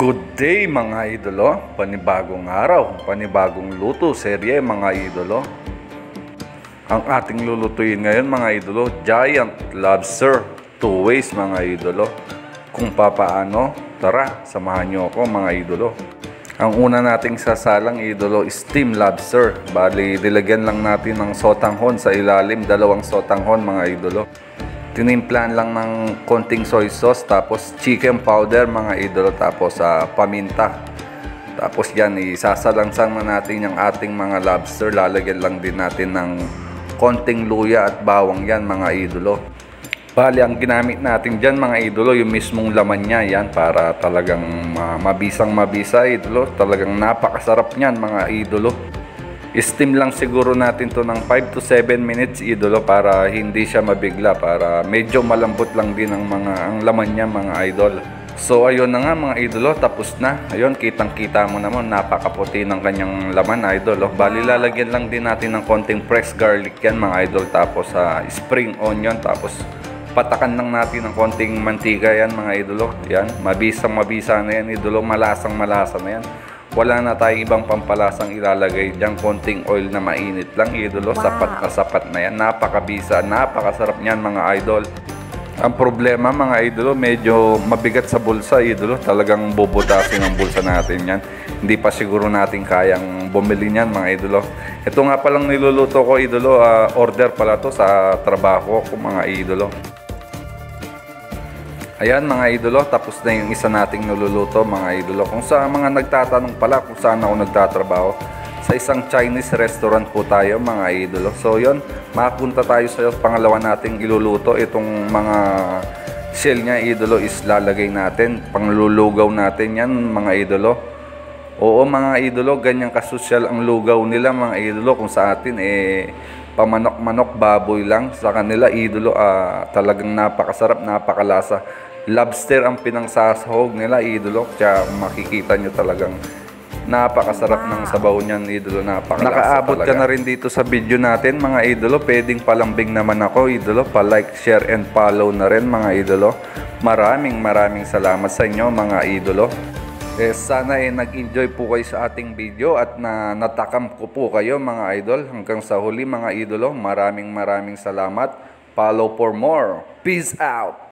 Good day mga idolo, panibagong araw, panibagong luto, serye mga idolo. Ang ating lulutuin ngayon mga idolo, giant lobster, 2 ways mga idolo. Kung papaano, tara, samahan nyo ako mga idolo. Ang una nating sasalang idolo, steam lobster. Bali, dilagyan lang natin ng sotanghon sa ilalim, 2 sotanghon mga idolo. Tinimplahan lang ng konting soy sauce, tapos chicken powder mga idolo, tapos paminta. Tapos yan, isasalansan na natin yung ating mga lobster. Lalagyan lang din natin ng konting luya at bawang yan mga idolo. Bali, ang ginamit natin dyan mga idolo, yung mismong laman niya yan, para talagang mabisang mabisa idolo. Talagang napakasarap niyan mga idolo. Steam lang siguro natin to ng 5 to 7 minutes idolo, para hindi siya mabigla, para medyo malambot lang din ang laman niya mga idol. So ayun na nga mga idolo, tapos na. Ayun, kitang kita mo naman, napakaputi ng kanyang laman idol. Bali, lalagyan lang din natin ng konting fresh garlic yan mga idol, tapos spring onion, tapos patakan lang natin ng konting mantika yan mga idolo. Yan, mabisang mabisa na yan idolo, malasang malasa na yan. Wala na tayong ibang pampalasang ilalagay diyan, konting oil na mainit lang idolo. Wow. Sapat na yan, napakabisa, napakasarap niyan mga idol. Ang problema mga idolo, medyo mabigat sa bulsa idolo, talagang bubutasin ang bulsa natin yan. Hindi pa siguro natin kayang bumili niyan mga idolo. Ito nga palang niluluto ko idolo, order pala to sa trabaho ko mga idolo. Ayan mga idolo, tapos na yung isa nating niluluto mga idolo. Kung sa mga nagtatanong pala kung saan ako nagtatrabaho, sa isang Chinese restaurant po tayo mga idolo. So yun, makapunta tayo sa pangalawa nating iluluto. Itong mga shell niya idolo is lalagay natin, panglulugaw natin yan mga idolo. Oo mga idolo, ganyan kasosyal ang lugaw nila mga idolo. Kung sa atin pamanok-manok, baboy lang. Sa kanila idolo, talagang napakasarap, napakalasa. Lobster ang pinangsasahog nila idolo, kaya makikita nyo talagang napakasarap ng sabaw niyan idolo, napakalasa. Nakaabot talaga. Ka na rin dito sa video natin mga idolo, pwedeng palambing naman ako idolo, pa-like, share and follow na rin mga idolo. Maraming salamat sa inyo mga idolo. Sana nag-enjoy po kayo sa ating video at natakam ko po kayo mga idol. Hanggang sa huli mga idolo, maraming salamat. Follow for more. Peace out!